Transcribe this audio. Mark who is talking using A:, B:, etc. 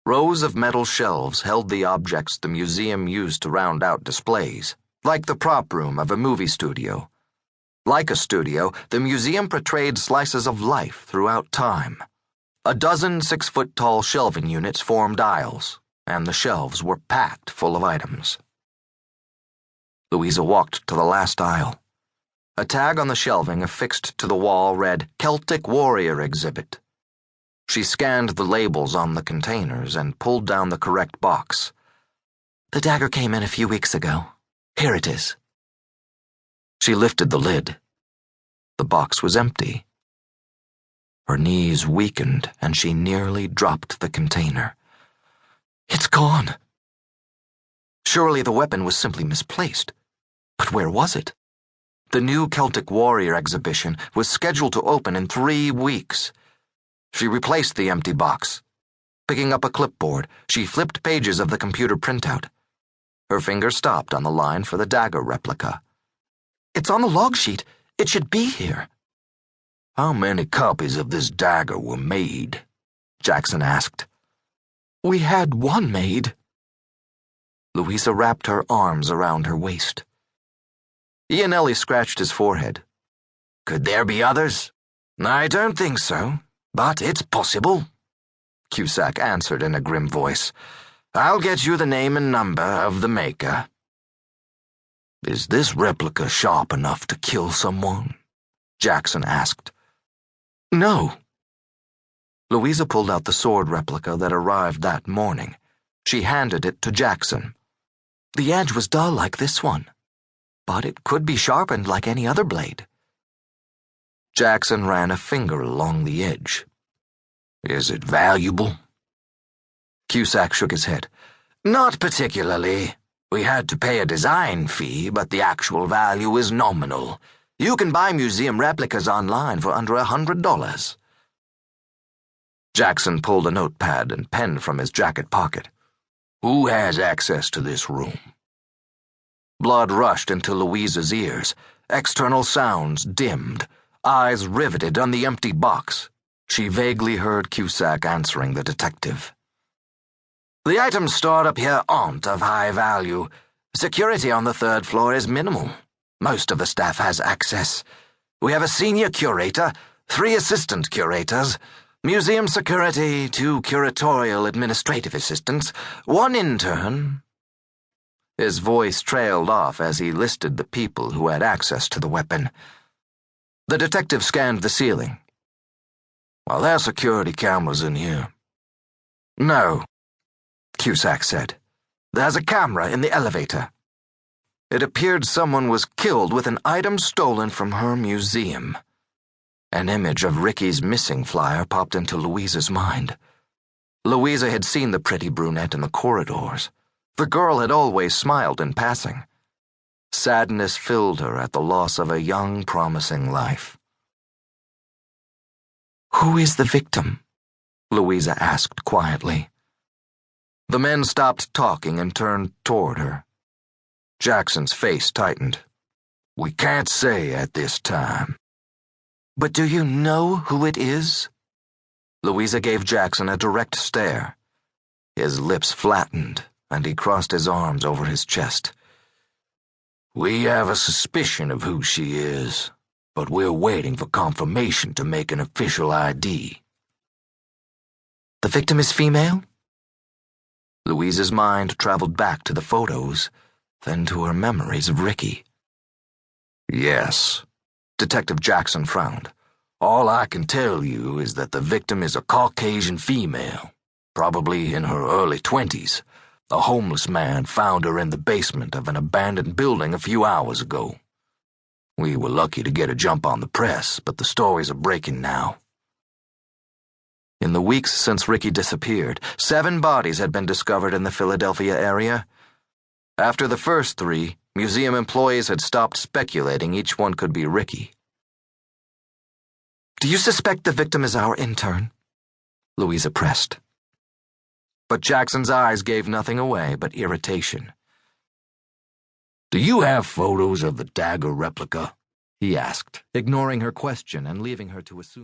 A: Rows of metal shelves held the objects the museum used to round out displays, like the prop room of a movie studio. Like a studio, the museum portrayed slices of life throughout time. A dozen 6-foot-tall shelving units formed aisles, and the shelves were packed full of items. Louisa walked to the last aisle. A tag on the shelving affixed to the wall read, "Celtic Warrior Exhibit." She scanned the labels on the containers and pulled down the correct box.
B: "The dagger came in a few weeks ago. Here it is."
A: She lifted the lid. The box was empty. Her knees weakened, and she nearly dropped the container.
B: "It's gone."
A: Surely the weapon was simply misplaced. But where was it? The new Celtic Warrior exhibition was scheduled to open in 3 weeks. She replaced the empty box. Picking up a clipboard, she flipped pages of the computer printout. Her finger stopped on the line for the dagger replica.
B: "It's on the log sheet. It should be here."
A: "How many copies of this dagger were made?" Jackson asked.
B: "We had one made."
A: Louisa wrapped her arms around her waist. Ianelli scratched his forehead.
C: "Could there be others?"
A: "I don't think so, but it's possible," Cusack answered in a grim voice. "I'll get you the name and number of the maker." "Is this replica sharp enough to kill someone?" Jackson asked.
B: "No."
A: Louisa pulled out the sword replica that arrived that morning. She handed it to Jackson.
B: "The edge was dull like this one, but it could be sharpened like any other blade."
A: Jackson ran a finger along the edge. "Is it valuable?" Cusack shook his head.
C: "Not particularly. We had to pay a design fee, but the actual value is nominal. You can buy museum replicas online for under $100.
A: Jackson pulled a notepad and pen from his jacket pocket. "Who has access to this room?" Blood rushed into Louisa's ears. External sounds dimmed. Eyes riveted on the empty box. She vaguely heard Cusack answering the detective.
C: "The items stored up here aren't of high value. Security on the 3rd floor is minimal. Most of the staff has access. We have a senior curator, 3 assistant curators, museum security, 2 curatorial administrative assistants, 1 intern."
A: His voice trailed off as he listed the people who had access to the weapon. The detective scanned the ceiling. "Are there security cameras in here?"
C: "No,"
A: Cusack said.
C: "There's a camera in the elevator."
A: It appeared someone was killed with an item stolen from her museum. An image of Ricky's missing flyer popped into Louisa's mind. Louisa had seen the pretty brunette in the corridors. The girl had always smiled in passing. Sadness filled her at the loss of a young, promising life.
B: "Who is the victim?"
A: Louisa asked quietly. The men stopped talking and turned toward her. Jackson's face tightened. "We can't say at this time."
B: "But do you know who it is?"
A: Louisa gave Jackson a direct stare. His lips flattened, and he crossed his arms over his chest. "We have a suspicion of who she is, but we're waiting for confirmation to make an official ID."
B: "The victim is female?"
A: Louisa's mind traveled back to the photos, then to her memories of Ricky. "Yes." Detective Jackson frowned. "All I can tell you is that the victim is a Caucasian female, probably in her early 20s. A homeless man found her in the basement of an abandoned building a few hours ago. We were lucky to get a jump on the press, but the stories are breaking now." In the weeks since Ricky disappeared, 7 bodies had been discovered in the Philadelphia area. After the first 3, museum employees had stopped speculating each one could be Ricky.
B: "Do you suspect the victim is our intern?"
A: Louisa pressed. But Jackson's eyes gave nothing away but irritation. "Do you have photos of the dagger replica?" he asked, ignoring her question and leaving her to assume.